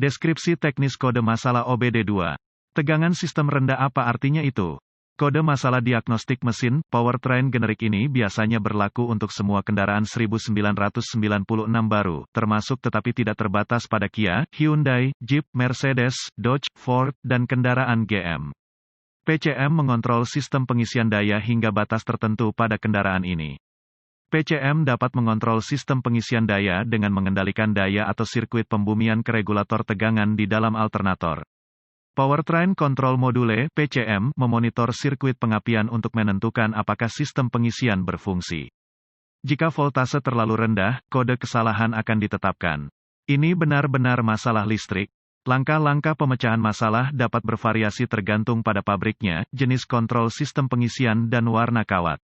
Deskripsi teknis kode masalah OBD2. Tegangan sistem rendah apa artinya itu? Kode masalah diagnostik mesin, powertrain generik ini biasanya berlaku untuk semua kendaraan 1996 baru, termasuk tetapi tidak terbatas pada Kia, Hyundai, Jeep, Mercedes, Dodge, Ford, dan kendaraan GM. PCM mengontrol sistem pengisian daya hingga batas tertentu pada kendaraan ini. PCM dapat mengontrol sistem pengisian daya dengan mengendalikan daya atau sirkuit pembumian ke regulator tegangan di dalam alternator. Powertrain Control Module (PCM) memonitor sirkuit pengapian untuk menentukan apakah sistem pengisian berfungsi. Jika voltase terlalu rendah, kode kesalahan akan ditetapkan. Ini benar-benar masalah listrik. Langkah-langkah pemecahan masalah dapat bervariasi tergantung pada pabriknya, jenis kontrol sistem pengisian dan warna kawat.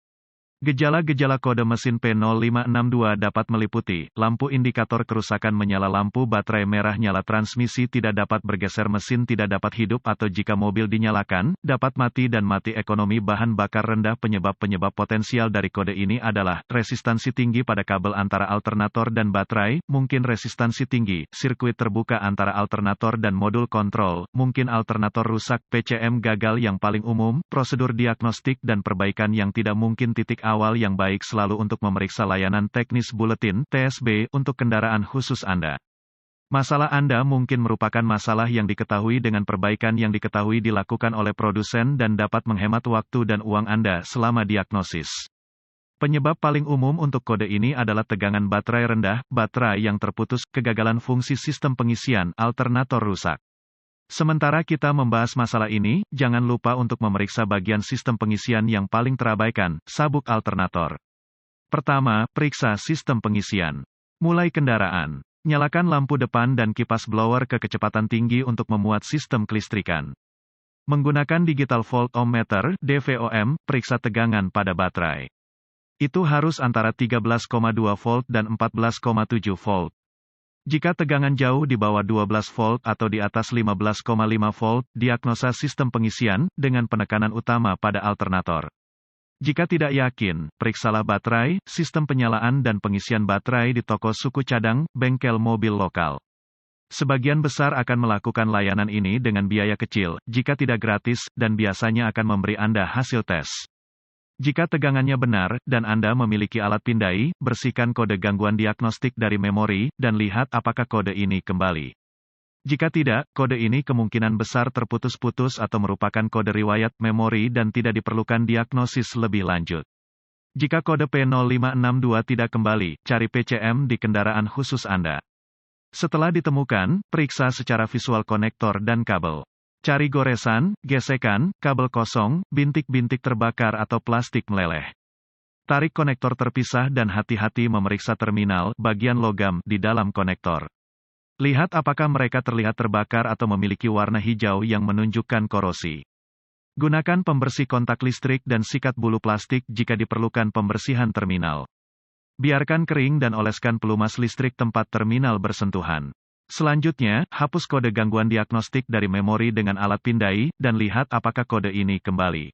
Gejala-gejala kode mesin P0562 dapat meliputi, lampu indikator kerusakan menyala, lampu baterai merah nyala, transmisi tidak dapat bergeser, mesin tidak dapat hidup atau jika mobil dinyalakan, dapat mati dan mati, ekonomi bahan bakar rendah. Penyebab-penyebab potensial dari kode ini adalah, resistansi tinggi pada kabel antara alternator dan baterai, mungkin resistansi tinggi, sirkuit terbuka antara alternator dan modul kontrol, mungkin alternator rusak, PCM gagal yang paling umum, prosedur diagnostik dan perbaikan yang tidak mungkin. Titik awal yang baik selalu untuk memeriksa layanan teknis buletin (TSB) untuk kendaraan khusus Anda. Masalah Anda mungkin merupakan masalah yang diketahui dengan perbaikan yang diketahui dilakukan oleh produsen dan dapat menghemat waktu dan uang Anda selama diagnosis. Penyebab paling umum untuk kode ini adalah tegangan baterai rendah, baterai yang terputus, kegagalan fungsi sistem pengisian, alternator rusak. Sementara kita membahas masalah ini, jangan lupa untuk memeriksa bagian sistem pengisian yang paling terabaikan, sabuk alternator. Pertama, periksa sistem pengisian. Mulai kendaraan. Nyalakan lampu depan dan kipas blower ke kecepatan tinggi untuk memuat sistem kelistrikan. Menggunakan digital volt ohmmeter (DVOM), periksa tegangan pada baterai. Itu harus antara 13,2 volt dan 14,7 volt. Jika tegangan jauh di bawah 12 volt atau di atas 15,5 volt, diagnosa sistem pengisian, dengan penekanan utama pada alternator. Jika tidak yakin, periksalah baterai, sistem penyalaan dan pengisian baterai di toko suku cadang, bengkel mobil lokal. Sebagian besar akan melakukan layanan ini dengan biaya kecil, jika tidak gratis, dan biasanya akan memberi Anda hasil tes. Jika tegangannya benar, dan Anda memiliki alat pindai, bersihkan kode gangguan diagnostik dari memori, dan lihat apakah kode ini kembali. Jika tidak, kode ini kemungkinan besar terputus-putus atau merupakan kode riwayat memori dan tidak diperlukan diagnosis lebih lanjut. Jika kode P0562 tidak kembali, cari PCM di kendaraan khusus Anda. Setelah ditemukan, periksa secara visual konektor dan kabel. Cari goresan, gesekan, kabel kosong, bintik-bintik terbakar atau plastik meleleh. Tarik konektor terpisah dan hati-hati memeriksa terminal, bagian logam, di dalam konektor. Lihat apakah mereka terlihat terbakar atau memiliki warna hijau yang menunjukkan korosi. Gunakan pembersih kontak listrik dan sikat bulu plastik jika diperlukan pembersihan terminal. Biarkan kering dan oleskan pelumas listrik tempat terminal bersentuhan. Selanjutnya, hapus kode gangguan diagnostik dari memori dengan alat pindai, dan lihat apakah kode ini kembali.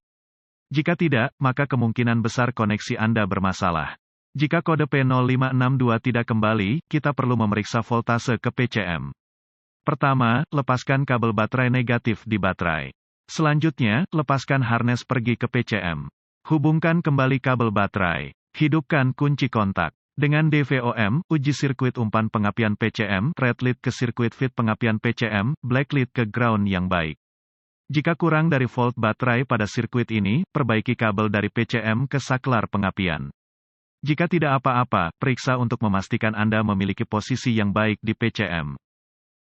Jika tidak, maka kemungkinan besar koneksi Anda bermasalah. Jika kode P0562 tidak kembali, kita perlu memeriksa voltase ke PCM. Pertama, lepaskan kabel baterai negatif di baterai. Selanjutnya, lepaskan harness pergi ke PCM. Hubungkan kembali kabel baterai. Hidupkan kunci kontak. Dengan DVOM, uji sirkuit umpan pengapian PCM, red lead ke sirkuit fit pengapian PCM, black lead ke ground yang baik. Jika kurang dari volt baterai pada sirkuit ini, perbaiki kabel dari PCM ke saklar pengapian. Jika tidak apa-apa, periksa untuk memastikan Anda memiliki posisi yang baik di PCM.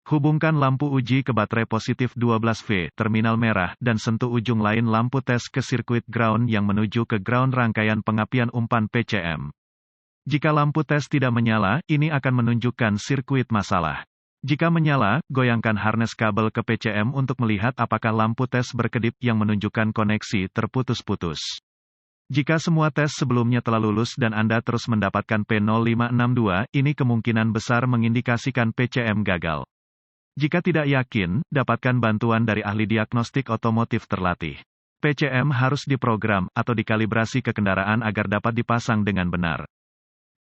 Hubungkan lampu uji ke baterai positif 12V, terminal merah, dan sentuh ujung lain lampu tes ke sirkuit ground yang menuju ke ground rangkaian pengapian umpan PCM. Jika lampu tes tidak menyala, ini akan menunjukkan sirkuit masalah. Jika menyala, goyangkan harness kabel ke PCM untuk melihat apakah lampu tes berkedip yang menunjukkan koneksi terputus-putus. Jika semua tes sebelumnya telah lulus dan Anda terus mendapatkan P0562, ini kemungkinan besar mengindikasikan PCM gagal. Jika tidak yakin, dapatkan bantuan dari ahli diagnostik otomotif terlatih. PCM harus diprogram atau dikalibrasi ke kendaraan agar dapat dipasang dengan benar.